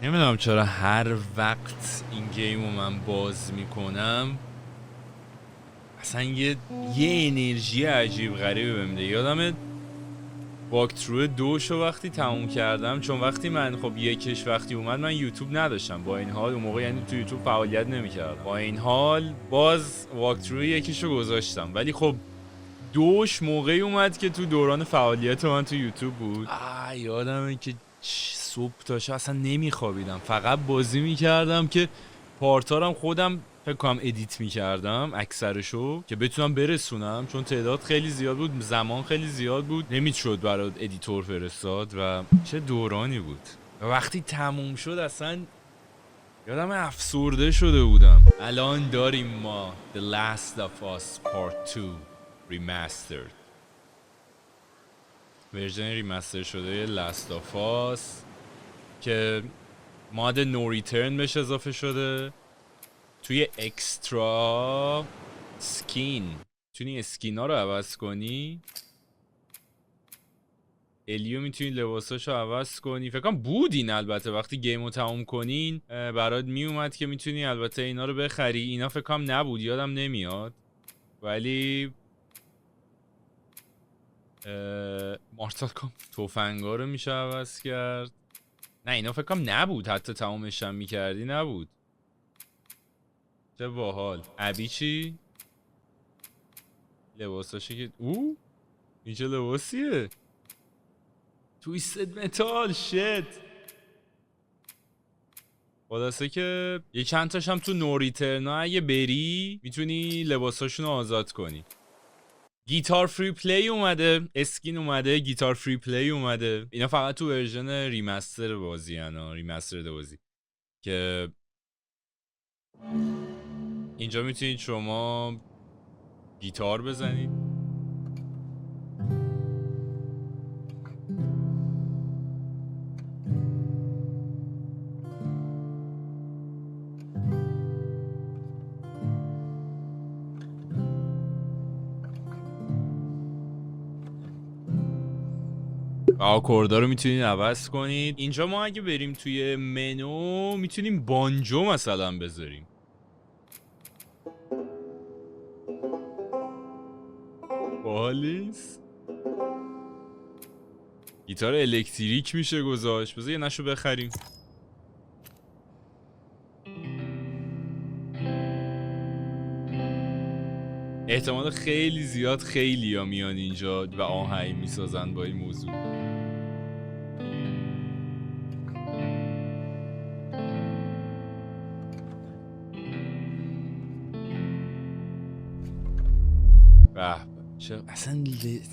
نمیدونم چرا هر وقت این گیمو من باز میکنم اصلا یه انرژی عجیب غریبی بهم میده. یادم واکترو دوشو وقتی تموم کردم، چون وقتی من خب یکش وقتی اومد من یوتیوب نداشتم، با این حال اون موقع یعنی تو یوتیوب فعالیت نمیکردم، با این حال باز واکترو یکیشو گذاشتم. ولی خب دوش موقعی اومد که تو دوران فعالیت من تو یوتیوب بود. یادمه که صبح تاشا اصلا نمیخوابیدم، فقط بازی میکردم که پارتارم خودم فکر کنم ادیت میکردم اکثرشو که بتونم برسونم، چون تعداد خیلی زیاد بود، زمان خیلی زیاد بود، نمیشد برای ادیتور فرستاد و چه دورانی بود. و وقتی تموم شد اصلا یادم افسرده شده بودم. الان داریم ما The Last of Us Part 2 Remastered، ورژن ریمستر شده Last of Us که ماد نو ریترن بهش اضافه شده. توی اکسترا سکین میتونی اسکینا رو عوض کنی، الیو میتونی لباساشو عوض کنی. فکر کنم بود این، البته وقتی گیمو تموم کنین برات میومد که میتونی البته اینا رو بخری. اینا فکر کنم نبود، یادم نمیاد، ولی مارتال کام توفنگا رو میشه عوض کرد. نه اینا فکر کنم نبود، حتی تمومش هم میکردی نبود. چه باحال. ابی چی؟ لباساشی که این چه لباسیه؟ تویستد متال شت. خلاصه که یه چند تاش هم تو نوریترنا اگه بری میتونی لباساشون رو آزاد کنی. گیتار فری پلی اومده، اسکین اومده، گیتار فری پلی اومده. اینا فقط تو ورژن ریمستر بازی هن، ریمستر بازی که اینجا میتونید شما گیتار بزنید. و آکوردا رو میتونید عوض کنید. اینجا ما اگه بریم توی منو میتونیم بانجو مثلا بذاریم. باحالیست. گیتار الکتریک میشه گذاشت. بذار یه نشو بخریم. احتمال خیلی زیاد خیلی ها میان اینجا و آهنگ میسازن با این موضوع. به اصلا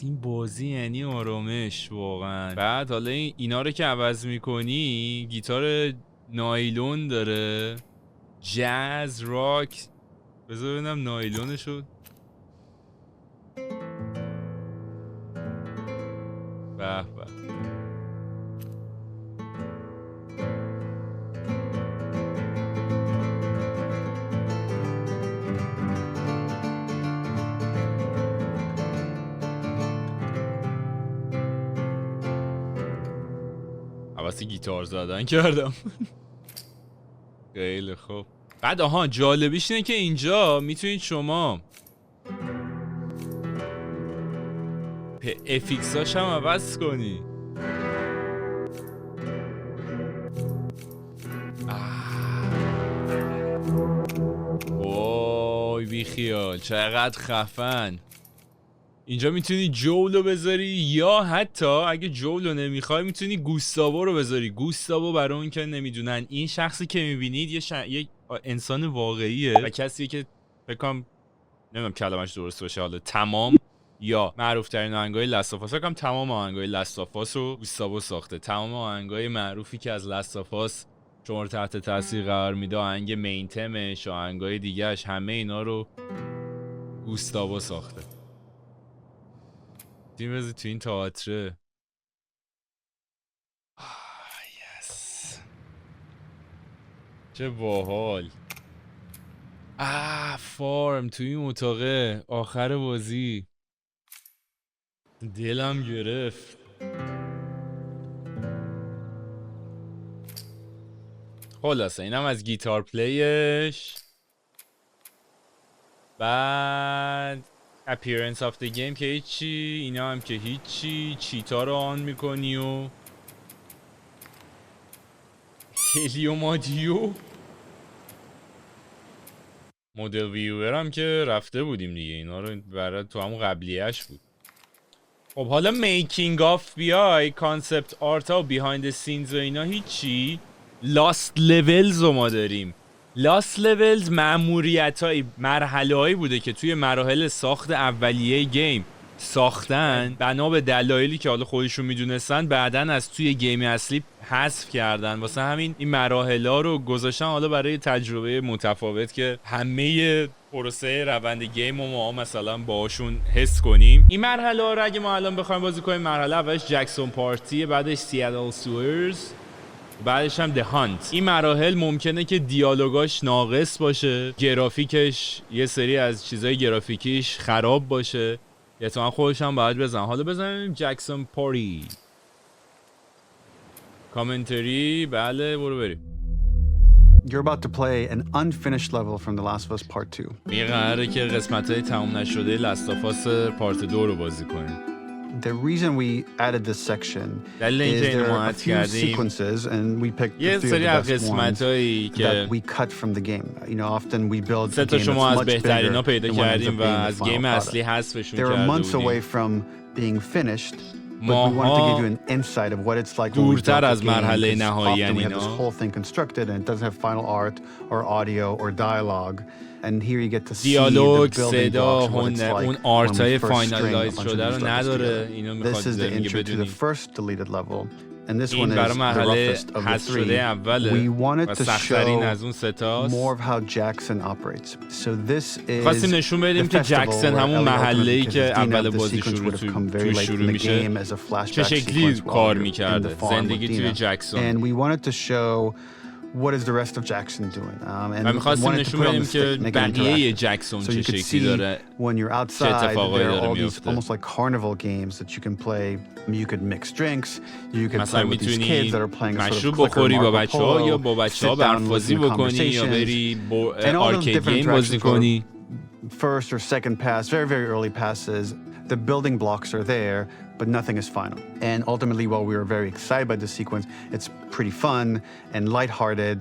این بازی یعنی آرامش واقعا. بعد حالا اینا رو که عوض میکنی، گیتار نایلون داره، جاز راک. بذار ببینم نایلونشو. به به. عوضی گیتار زدن کردم. خیلی خوب. بعد جالبیش اینه که اینجا میتونید شما افیکساش هم عوض کنی. وای بی خیال، چقدر خفن. اینجا میتونی جولو بذاری، یا حتی اگه جولو نمیخوای میتونی گوستاوو رو بذاری. گوستاوو برای اون که نمیدونن، این شخصی که میبینید یه انسان واقعیه و کسیه که فکر کنم نمیدونم کلمش درست باشه، حالا تمام یا معروف ترین آهنگای لاستافاس، فکر کنم تمام آهنگای لاستافاس رو گوستاوو ساخته. تمام آهنگای معروفی که از لاستافاس شما رو تحت تاثیر قرار میده، آهنگ مین تمش، آهنگای دیگه‌اش، همه اینا رو گوستاوو ساخته. تیم بزی تو این تئاتر. یس، چه باحال. فارم توی این اتاقه آخر بازی دلم گرفت. خلاصه اینم از گیتار پلیش. بعد appearance of the game که هیچی، اینا هم که هیچی. چیتا رو آن میکنی و هلیومادیو مدل ویور هم که رفته بودیم دیگه، اینا رو برای تو همون قبلیش بود. خب حالا میکینگ آف بیای کانسپت آرت ها و بیهایند سینز و اینا هیچی. لاست لولز رو ما داریم. لاست لولز مأموریت های مرحله هایی بوده که توی مراحل ساخت اولیه گیم ساختن، بنا به دلایلی که حالا خودشون میدونستن بعدن از توی گیم اصلی حذف کردن. واسه همین این مراحل ها رو گذاشتن حالا برای تجربه متفاوت که همه پروسه روند گیم رو ما مثلا باهاشون حس کنیم. این مرحله ها رو اگه ما الان بخوایم بازی کنیم، مرحله اولش جکسون پارتی، بعدش سیاتل سوئرز، بعدش هم The Hunt. این مراحل ممکنه که دیالوگاش ناقص باشه، گرافیکش یه سری از چیزای گرافیکیش خراب باشه، یا تو خودش هم باید بزن. حالا بزنیم جکسون پاری کامنتری. بله برو بریم. You're about to play an unfinished level from The Last of Us Part 2. میگه قراره که قسمت‌های تموم نشده لاستافاس پارت 2 رو بازی کنیم. The reason we added this section is there are a few sequences and we picked the three of the best ones that we cut from the game. You know, often we build a game that's much bigger than what ends up being the final product. They were months away from being finished, but we wanted to give you an insight of what it's like when we build a game. Often we have this whole thing constructed and it doesn't have final art or audio or dialogue. And here you get to see the building blocks, what it's like when we first string a bunch of these levels together. This is the intro to the first deleted level. And this one is the roughest of the three. We wanted to show more of how Jackson operates. So this is the festival where Ellie ultimately, because Dina, the sequence would have come very late in the game as a flashback sequence while you're in the farm with Dina. And we wanted to show what is the rest of Jackson doing? And wanted to put on the stick, make it interactive. So you could see when you're outside, there are all these almost like carnival games that you can play. You could mix drinks. You could play with these kids that are playing a sort of clicker Marco Polo. Sit down with the conversations. And all those different interactions were first or second pass, very, very early passes. The building blocks are there, but nothing is final. And ultimately, while we were very excited by the sequence, it's pretty fun and lighthearted.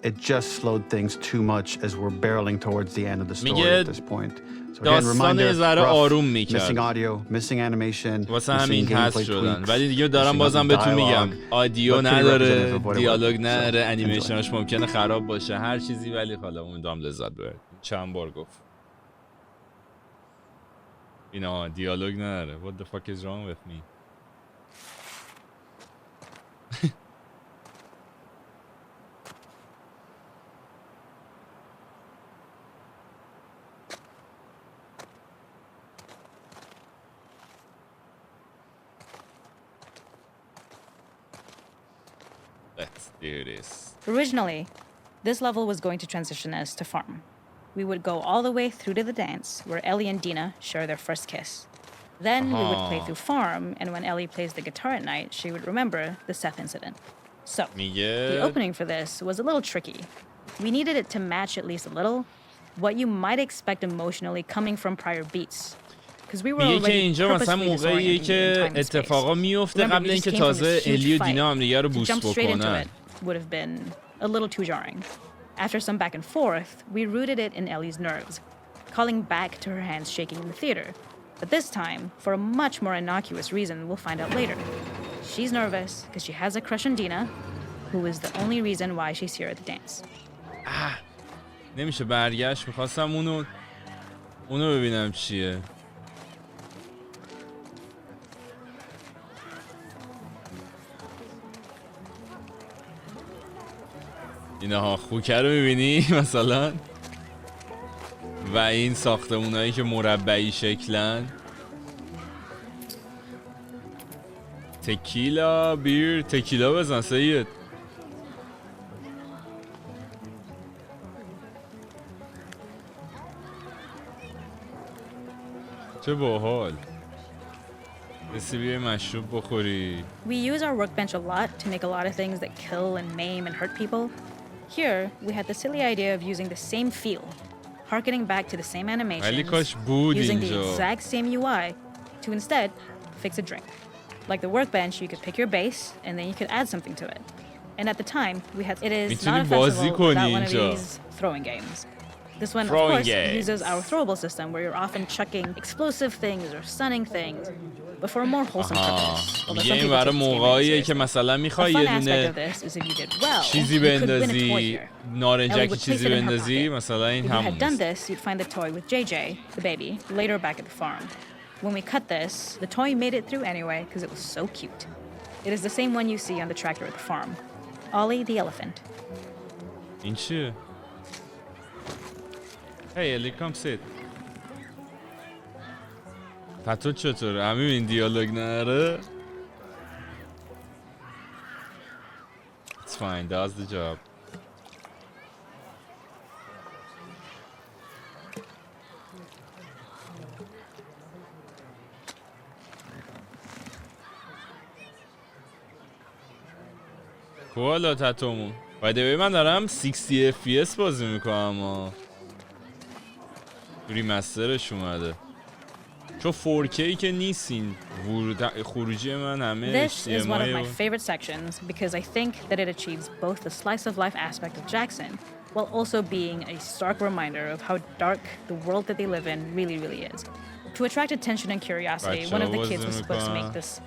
It just slowed things too much as we're barreling towards the end of the story at this point. So again, reminder, rough, missing audio, missing animation, missing gameplay tweaks, ولی دیگه دارم بازم بهتون میگم آدیو نداره، دیالوگ نداره، انیمیشناش ممکنه خراب باشه، هر چیزی، ولی حالا امیدوارم لذت ببرید. چند بار گفت اینا دیالوگ نداره. What the fuck is wrong with me? Let's do this. Originally, this level was going to transition us to farm. We would go all the way through to the dance, where Ellie and Dina share their first kiss. Then we would play through farm, and when Ellie plays the guitar at night, she would remember the Seth incident. So, the opening for this was a little tricky. We needed it to match at least a little what you might expect emotionally coming from prior beats. Because we were already purposely disoriented in time and space. Remember, we just came from this huge fight. To jump straight into it would have been a little too jarring. After some back and forth, we rooted it in Ellie's nerves, calling back to her hands shaking in the theater. But this time, for a much more innocuous reason we'll find out later. She's nervous because she has a crush on Dina, who is the only reason why she's here at the dance. نمیشه برگشت. میخواستم اونو ببینم چیه. اینها خوکه رو میبینی مثلا، و این ساختمونایی که مربعی شکلن. تکیلا بیر، تکیلا بزن سید. چه باحال. بسی بیای مشروب بخوری. We use our workbench a lot to make a lot of things that kill and maim and hurt people. Here, we had the silly idea of using the same feel, harkening back to the same animations, using the exact same UI to instead fix a drink. Like the workbench, you could pick your base and then you could add something to it. And at the time, it is not a festival without one of these throwing games. This one, of course, uses our throwable system where you're often chucking explosive things or stunning things, but for a more wholesome purpose. میگه این برای موقعیه که مثلا میخوای یه دونه چیزی بندازی، نارنجکی چیزی بندازی، مثلا این همون. If you had done this, you'd find the toy with JJ, the baby, later back at the farm. When we cut this, the toy made it through anyway because it was so cute. It is the same one you see on the tractor at the farm. Ollie the elephant. این چیه؟ Hey Ellie, come sit. پتو چطوره؟ همین این دیالوگ نره؟ It's fine, does the job. کوالا تتومون بایده من دارم 60 FPS بازی میکنم و ریمسترش اومده چون 4K که نیستین خروجی من همه This is one of my favorite sections because I think that it achieves both the slice of life aspect of Jackson while also being a stark reminder of how dark the world that they live in really is. To attract attention and curiosity, one of the kids was supposed to make this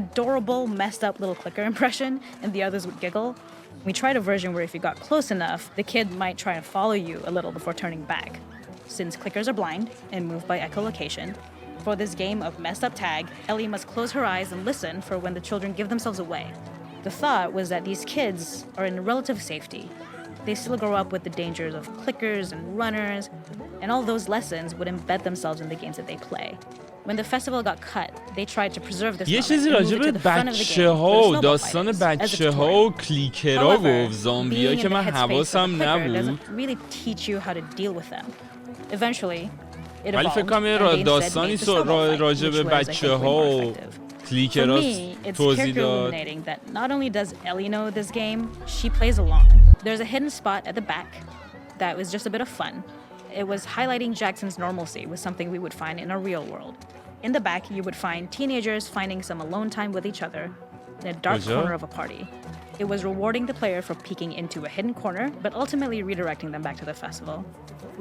adorable, messed up little clicker impression, and the others would giggle. We tried a version where if you got close enough, the kid might try and follow you a little before turning back. Since clickers are blind and move by echolocation, for this game of messed up tag, Ellie must close her eyes and listen for when the children give themselves away. The thought was that these kids are in relative safety. They still grow up with the dangers of clickers and runners, and all those lessons would embed themselves in the games that they play. When the festival got cut, they tried to preserve this moment and move it to the front of the game for the snowball fighters, as a tutorial. However, being in the headspace of the clicker doesn't really teach you how to deal with them. Eventually, it evolved, and they instead made the snowball fight, which was, I think, way more effective. For me, it's character illuminating that not only does Ellie know this game, she plays along. There's a hidden spot at the back that was just a bit of fun. It was highlighting Jackson's normalcy with something we would find in a real world. In the back, you would find teenagers finding some alone time with each other in a dark corner of a party. It was rewarding the player for peeking into a hidden corner, but ultimately redirecting them back to the festival.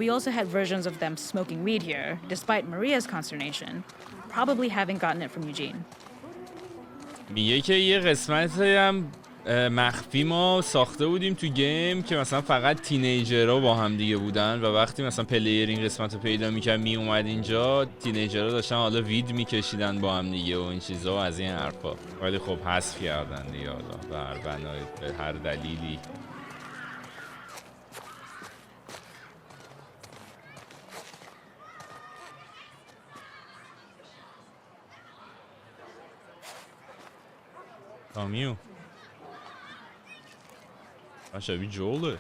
We also had versions of them smoking weed here, despite Maria's consternation, probably having gotten it from Eugene. میگه که یه قسمتی هم مخفی ما ساخته بودیم تو گیم که مثلا فقط تینیجرها با هم دیگه بودن و وقتی مثلا پلیر این قسمت رو پیدا میکرد میومد اینجا تینیجرها داشتن حالا وید میکشیدن با هم دیگه و این چیزا و از این حرفا ولی خب حذف کردن دیگه حالا به هر دلیلی. کامیو شبیه جوله.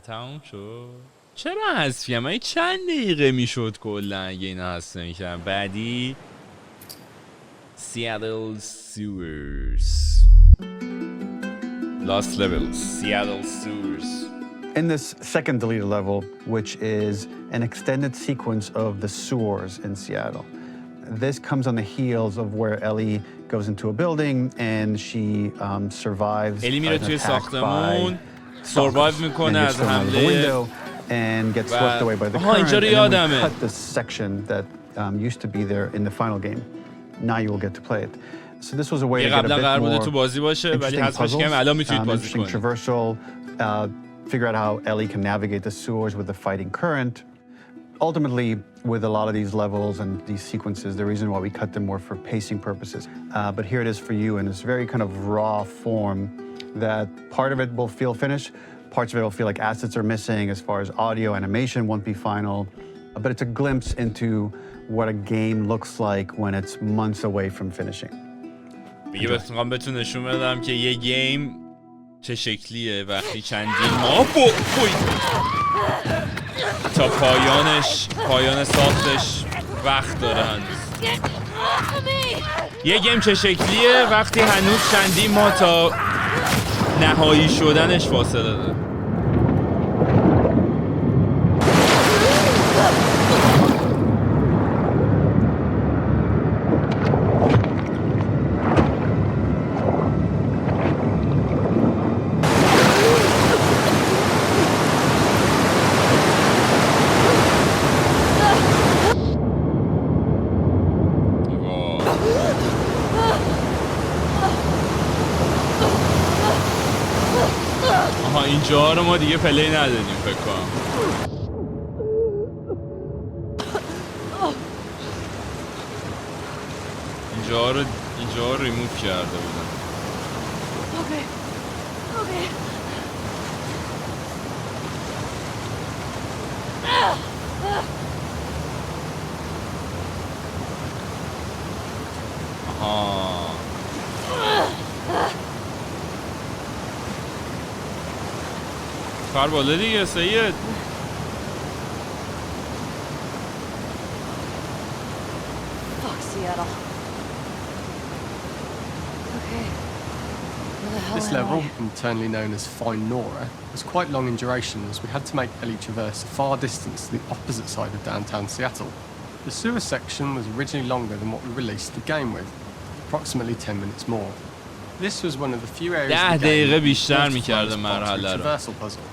تموم شد. چرا حذفیم؟ من چند دقیقه میشد کلا اگه اینا حذف نمی‌کردم. بعدی Seattle Sewers Lost Levels Seattle Sewers. In this second deleted level, which is an extended sequence of the sewers in Seattle. This comes on the heels of where Ellie goes into a building and she survives an attack by survive میکنه از حمله and gets swept away by the current. And then we cut this section that used to be there in the final game. Now you will get to play it. So this was a way to get a bit more interesting traversal, figure out how Ellie can navigate the sewers with the fighting current. Ultimately, with a lot of these levels and these sequences, the reason why we cut them were for pacing purposes. But here it is for you in this very kind of raw form that part of it will feel finished, parts of it will feel like assets are missing as far as audio, animation won't be final. But it's a glimpse into what a game looks like when it's months away from finishing. میگه بهتون نشون بدم که یه گیم چه شکلیه وقتی چندین ماه تا پایان ساختش وقت داره هنوز. یه گیم چه شکلیه وقتی هنوز چندین ماه تا نهایی شدنش فاصله داره. اینجا رو ما دیگه پلی ندادیم فکر کنم. اینجا رو ریموف کرده بودن. آها کار بالا دیگه سید. This level, internally known as Find Nora, was quite long in duration as we had to make Ellie traverse a far distance to the opposite side of downtown Seattle. The sewer section was originally longer than what we released the game with, approximately 10 minutes more. This was one of the few areas of the game that traversal puzzle.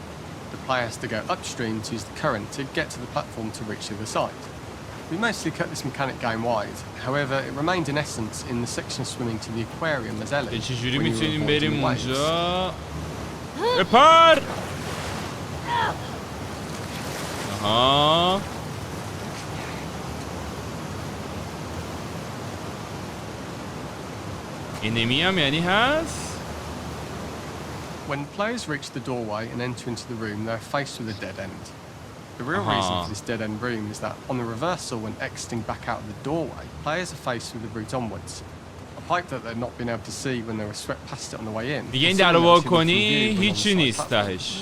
The player has to go upstream to use the current to get to the platform to reach the other side. We mostly cut this mechanic game wide, however it remained in essence in the section swimming to the aquarium as Ellie. چجوری میتونیم بریم اونجا؟ بپر! آها انمی هم یعنی هست؟ When players reach the doorway and enter into the room, they're faced with a dead end. The real reason for this dead-end room is that on the reversal, when exiting back out of the doorway, players are faced with the route onwards. A pipe that they'd not been able to see when they were swept past it on the way in. دیگه این در وا کنی هیچی نیست تهش.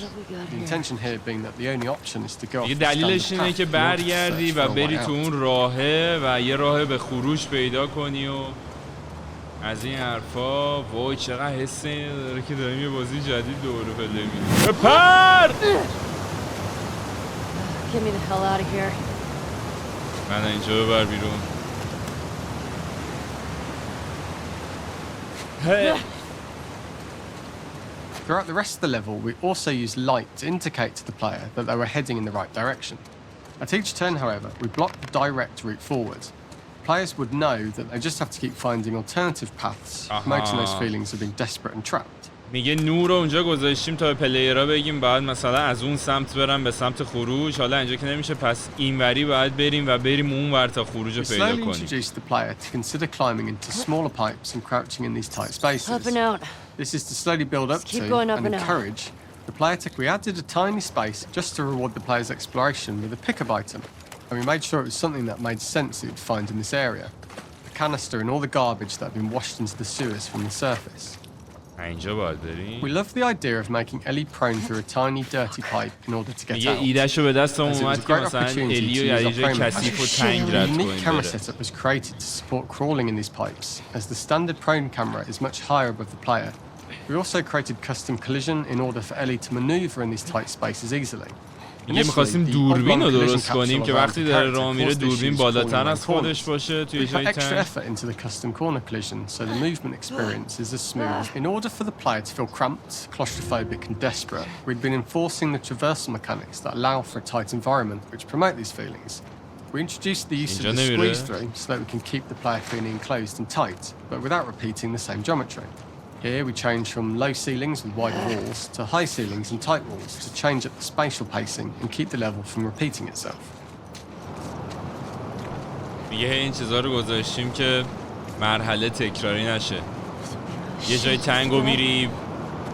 The intention here being that the only option is to go off دیگه دلیلش اینه که برگردی و بری تو اون راهه و یه راه به خروج پیدا کنی و از این حرفا. وای چقدر حس اینه داره که داریم یه بازی جدید دوباره پلی می‌کنیم. بپر! Get me the hell out of here. من اینجا ببر بیرون. Throughout the rest of the level, we also used light to indicate to the player that they were heading in the right direction. At each turn, however, we blocked the direct route forward. Players would know that they just have to keep finding alternative paths, promoting those feelings of being desperate and trapped. میگه نور رو اونجا گذاشتیم تا به پلیرها بگیم بعد مثلا از اون سمت برم به سمت خروج. حالا اینجا که نمیشه پس اینوری باید بریم و بریم اون ور تا خروج رو پیدا کنیم. We slowly introduced the player to consider climbing into smaller pipes and crouching in these tight spaces. Up and out. This is to slowly build up to and encourage the player to. We added a tiny space just to reward the player's exploration with a pickup item, and we made sure it was something that made sense that you'd find in this area. A canister and all the garbage that had been washed into the sewers from the surface. اینجا باید بریم. We love the idea of making Ellie prone through a tiny dirty pipe in order to get out. میگه ایدهشو به دستم اومد که مثلا الی رو یه جای کثیف و تنگ رد کنیم. A unique camera setup was created to support crawling in these pipes, as the standard prone camera is much higher above the player. We also created custom collision in order for Ellie to maneuver in these tight spaces easily. میگه می‌خواستیم دوربین رو درست کنیم که وقتی داره راه میره دوربین بالاتر از خودش باشه توی جای تنگ. extra effort into the custom corner collision so the movement experience is as smooth. In order for the player to feel cramped, claustrophobic and desperate, we'd been enforcing the traversal mechanics that allow for a tight environment which promote these feelings. We introduced the use of the squeeze through so that we can keep the player feeling enclosed and tight, but without repeating the same geometry. Here we change from low ceilings with wide walls to high ceilings and tight walls to change up the spatial pacing and keep the level from repeating itself. میگه این چیزا رو گذاشتیم که مرحله تکراری نشه. یه جای تنگو میری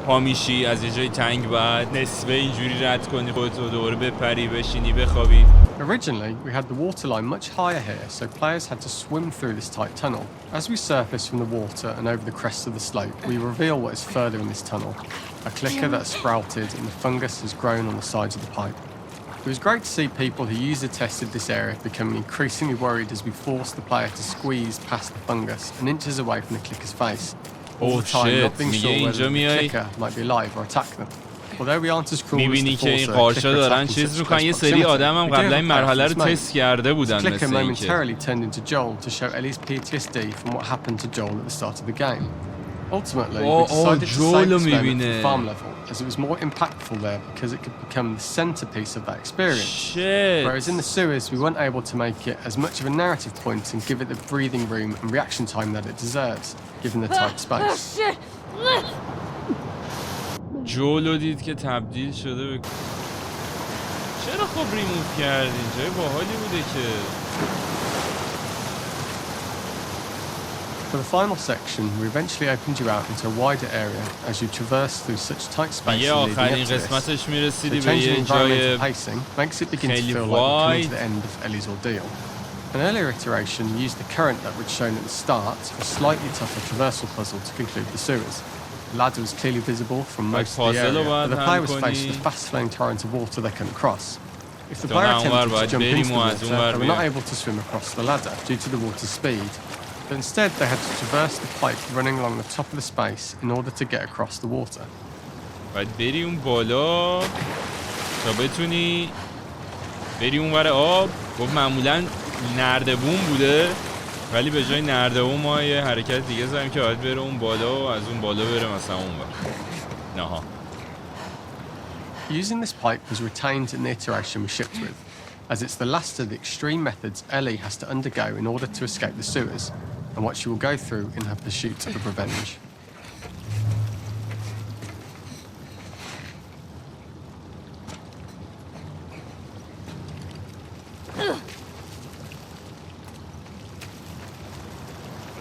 پا میشی از یه جای تنگ بعد نصفه اینجوری رد کنی خودتو دوباره بپری بشینی بخوابی. Originally, we had the water line much higher here, so players had to swim through this tight tunnel. As we surface from the water and over the crest of the slope, we reveal what is further in this tunnel. A clicker that has sprouted and the fungus has grown on the sides of the pipe. It was great to see people who user tested this area becoming increasingly worried as we forced the player to squeeze past the fungus and inches away from the clicker's face. All the time not being sure whether the clicker might be alive or attack them. میبینی که این قارچا دارن چیز میکنن. یه سری آدم هم قبلا این مرحله رو تست کرده بودن مثل این که Ultimately, we decided to save this moment for farm level, as it was more impactful there because it could become the centerpiece of that experience. Whereas in the sewers, we weren't able to make it as much of a narrative point and give it the breathing room and reaction time that it deserves, given the tight space. جولو دید که تبدیل شده به چرا خب ریموف کردین؟ جای باحالی بوده که. For the final section, we eventually opened you out into a wider area as you traverse through such tight spaces leading up to this. The changing environmental pacing makes it begin to feel like we're coming to the end of Ellie's ordeal. An earlier iteration used the current that we'd shown at the start for a slightly tougher traversal puzzle to conclude the sewers. The ladder was clearly visible from most of the area, but the player was faced with a fast-flowing torrent of water they couldn't cross. If the player attempted to jump into the water, they were not able to swim across the ladder due to the water's speed. But instead, they had to traverse the pipe running along the top of the space in order to get across the water. باید بری اون بالا تا بتونی بری اون ور آب. گفت معمولا نردبون بوده ولی به جای نردبون ما یه حرکت دیگه زدیم که باید بره اون بالا و از اون بالا بره مثلا اون ور. نها. Using this pipe was retained in the iteration we shipped with, as it's the last of the extreme methods Ellie has to undergo in order to escape the sewers, and what she will go through in her pursuit of revenge.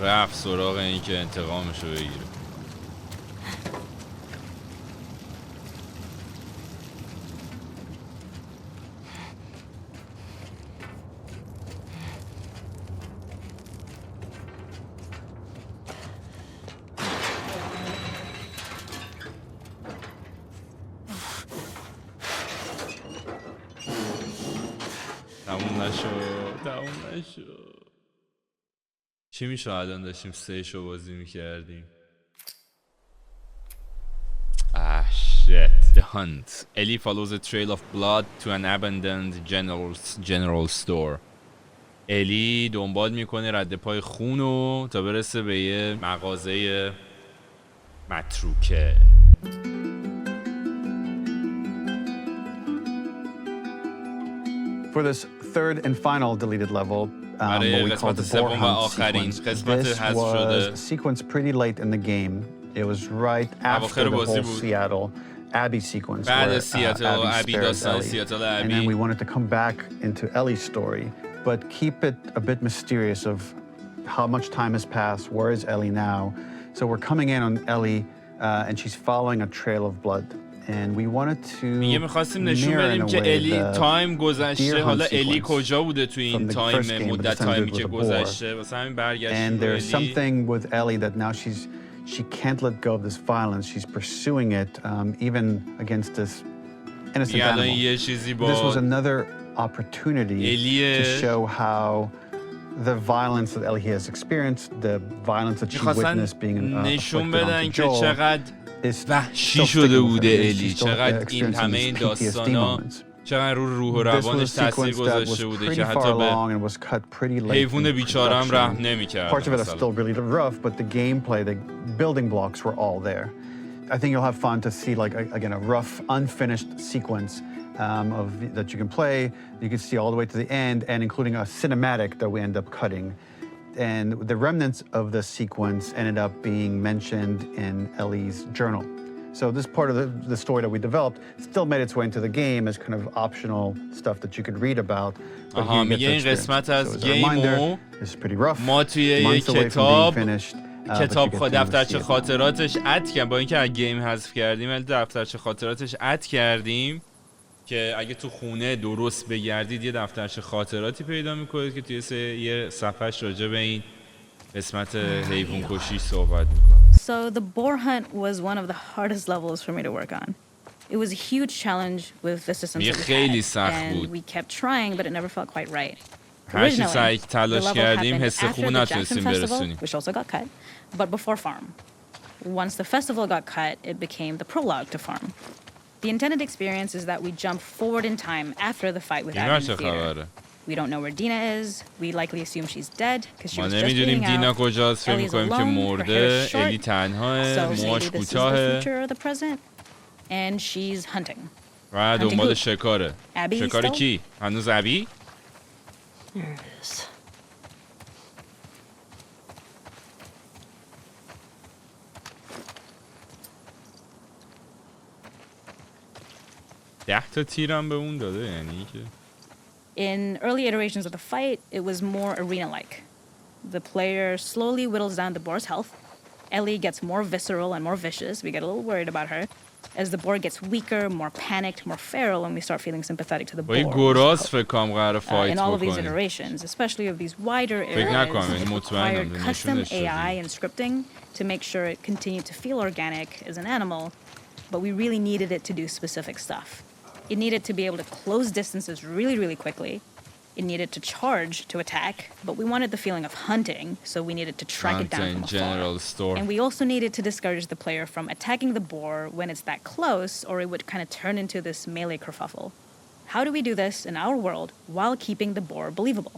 رفت سراغ این که انتقامشو بگیره. تموم نشد. چی میشه الان داشتیم 3 شو بازی میکردیم؟ Shit. The hunt. Ellie follows a trail of blood to an abandoned general store. الی دنبال میکنه رد پای خونو تا برسه به یه مغازه متروکه. For this third and final deleted level, what we call the boar hunt sequence, this was a sequence pretty late in the game. It was right after the whole Seattle Abby sequence where Abby spares Ellie. And then we wanted to come back into Ellie's story, but keep it a bit mysterious of how much time has passed, where is Ellie now. So we're coming in on Ellie and she's following a trail of blood. And we wanted to میخواستیم نشون بدیم که الی تایم گذشته. حالا الی کجا بوده تو این تایم مدت تایمی که گذشته واسه همین برگشتیم. And there's something with Ellie that now she can't let go of this violence. She's pursuing it even against this innocent animal. This was another opportunity to show how the violence that Ellie has experienced, the violence that she witnessed being inflicted onto Joel, وحشی شده بوده الی. چقدر این همه این داستانا چقدر روح و روانش تاثیر گذاشته بوده که حتی به حیوان بیچاره هم رحم نمی‌کرد. Parts of it are still really rough, but the gameplay, the building blocks were all there. I think you'll have fun to see, like, again, a rough, unfinished sequence of that you can play. You can see all the way to the end, and including a cinematic that we end up cutting. And the remnants of the sequence ended up being mentioned in Ellie's journal. So this part of the story that we developed still made its way into the game as kind of optional stuff that you could read about. میگه این قسمت از گیمو ما توی یک کتاب دفترچه خاطراتش اد کردیم. با اینکه از گیم حذف کردیم ولی دفترچه خاطراتش اد کردیم که اگه تو خونه درست بگردید یه دفترچه خاطراتی پیدا میکنید که توی یه صفحش راجع به این قسمت حیوان کشی صحبت میکنه. So the boar hunt was one of the hardest levels for me to work on. It was a huge challenge with the systems that we had, and we kept trying, but it never felt quite right. Originally, the level happened after the Jackson Festival, which also got cut, but before Farm. Once the festival got cut, it became the prologue to Farm. The intended experience is that we jump forward in time after the fight with Abby in the theater. We don't know where Dina is. We likely assume she's dead because she was just bleeding out. Ellie's alone, her hair is short, so maybe this is the future or the present. And she's hunting. دنبال شکاره. شکار کی؟ هنوز ابی؟ There it is. ده تا تیرم به اون داده یعنی که In early iterations of the fight, it was more arena-like. The player slowly whittles down the boar's health. Ellie gets more visceral and more vicious. We get a little worried about her. As the boar gets weaker, more panicked, more feral, and we start feeling sympathetic to the boar. In all of these iterations, especially of these wider areas, it required custom AI and scripting to make sure it continued to feel organic as an animal, but we really needed it to do specific stuff. It needed to be able to close distances really, really quickly. It needed to charge to attack, but we wanted the feeling of hunting, so we needed to track it down from afar. And we also needed to discourage the player from attacking the boar when it's that close, or it would kind of turn into this melee kerfuffle. How do we do this in our world while keeping the boar believable?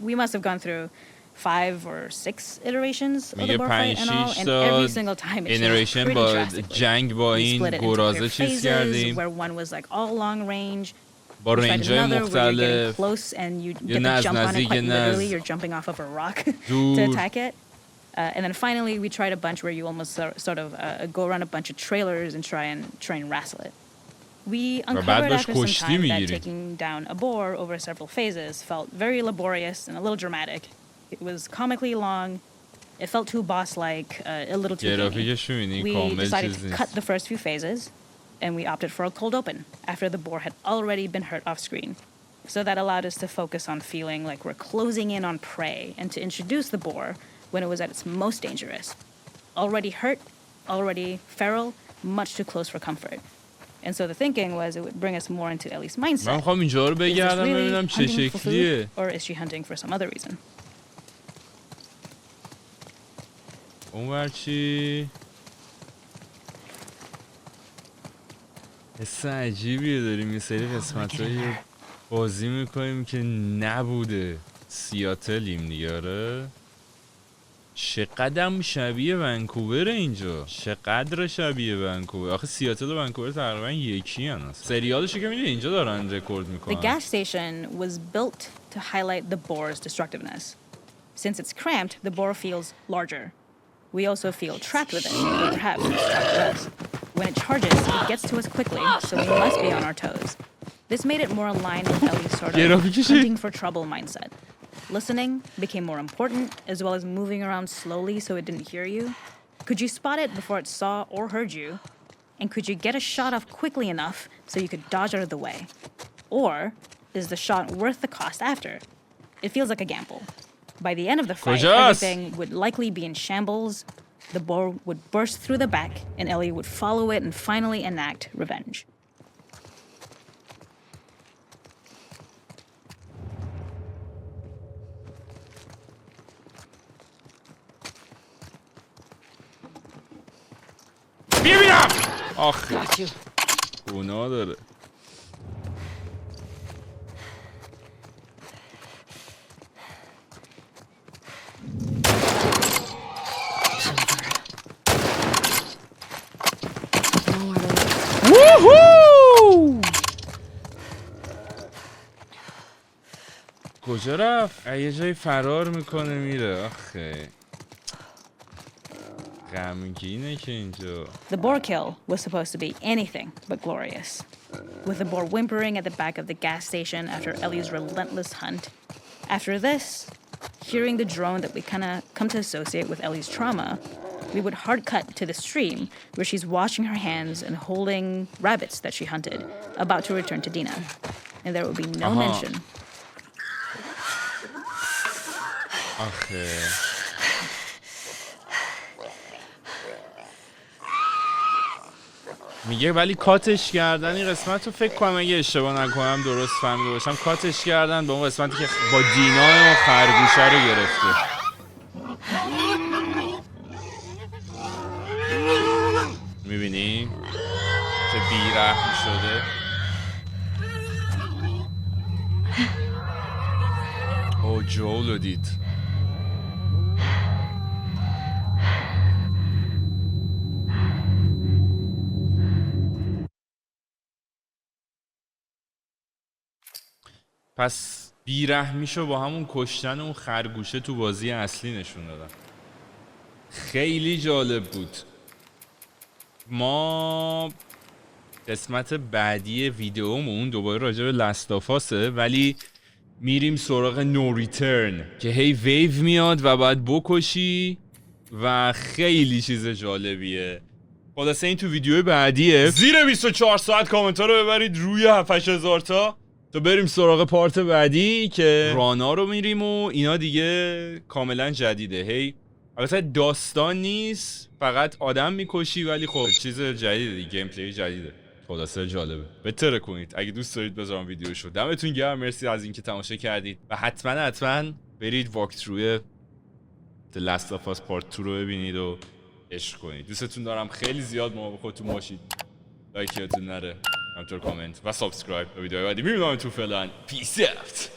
We must have gone through 5 or 6 iterations of the boar fight and all, and every single time it changed pretty drastically. We split it into clear phases, where one was like all long range. با رنج‌های مختلف یا نه از نزدیک نه از you're jumping off of a rock to attack it. And then finally we tried a bunch where you almost sort of go around a bunch of trailers and try and wrestle it. We uncovered after some time that taking down a boar over several phases felt very laborious and a little dramatic. It was comically long. It felt too boss-like, a little too gamey. We decided to cut the first few phases, and we opted for a cold open after the boar had already been hurt off screen. So that allowed us to focus on feeling like we're closing in on prey and to introduce the boar when it was at its most dangerous. Already hurt, already feral, much too close for comfort. And so the thinking was it would bring us more into Ellie's mindset. Is this really hunting for food, or is she hunting for some other reason? اونور چی؟ حس عجیبیه داریم یه سری قسمت‌هایی بازی میکنیم که نبوده. سیاتلیم دیگه. چقدر شبیه ونکوور اینجا، چقدر شبیه ونکوور. آخه سیاتل و ونکوور تقریبا یکی هن. سریالشو که میدونی اینجا دارن رکورد میکنن. The gas station was built to highlight the boar's destructiveness. Since it's cramped, the boar feels larger. We also feel trapped with it, or perhaps it's trapped with us. When it charges, it gets to us quickly, so we must be on our toes. This made it more aligned with Ellie's sort of hunting for trouble mindset. Listening became more important, as well as moving around slowly so it didn't hear you. Could you spot it before it saw or heard you? And could you get a shot off quickly enough so you could dodge out of the way? Or is the shot worth the cost after? It feels like a gamble. By the end of the fight, everything would likely be in shambles. The boar would burst through the back, and Ellie would follow it and finally enact revenge. ببینم! آخه گناه داره. کجا رفت؟ یه جایی فرار میکنه میره. آخه غمگینه که اینجا. The boar kill was supposed to be anything but glorious. With the boar whimpering at the back of the gas station after Ellie's relentless hunt. After this, hearing the drone that we kind of come to associate with Ellie's trauma, we would hard cut to the stream where she's washing her hands and holding rabbits that she hunted, about to return to Dina. And there would be no mention. آخه میگه ولی کاتش کردن این قسمت رو فکر کنم اگه اشتباه نکنم درست فهمیده باشم کاتش کردن به اون قسمتی که با دینا و خرگوشه رو گرفته. میبینی؟ چه بیرحم شده. او جولو دید. پس بیرحمیشو با همون کشتن اون خرگوشه تو بازی اصلی نشون دادن. خیلی جالب بود. ما قسمت بعدی ویدیومون دوباره راجع به لاستافاسه ولی میریم سراغ نو ریترن که هی ویو میاد و باید بکشی و خیلی چیز جالبیه. خلاصه این تو ویدیو بعدیه. زیر 24 ساعت کامنت ها رو ببرید روی 7000 تا بریم سراغ پارت بعدی که رانا رو میریم و اینا دیگه کاملا جدیده. هی البته داستان نیست فقط آدم میکشی ولی خب چیز جدیده دیگه، گیم پلی جدیده. خلاصه جالبه. بهتره کنید اگه دوست دارید بذارم ویدیوشو. دمتون گرم، مرسی از اینکه تماشا کردید و حتما برید واکتروی The Last of Us Part 2 رو ببینید و عشق کنید. دوستتون دارم، خیلی زیاد مراقب خودتون باشید. لایک یادتون نره، همینطور کامنت و سابسکرایب. تا ویدیوهای بعدی میبینم تو. فعلا پیس اوت.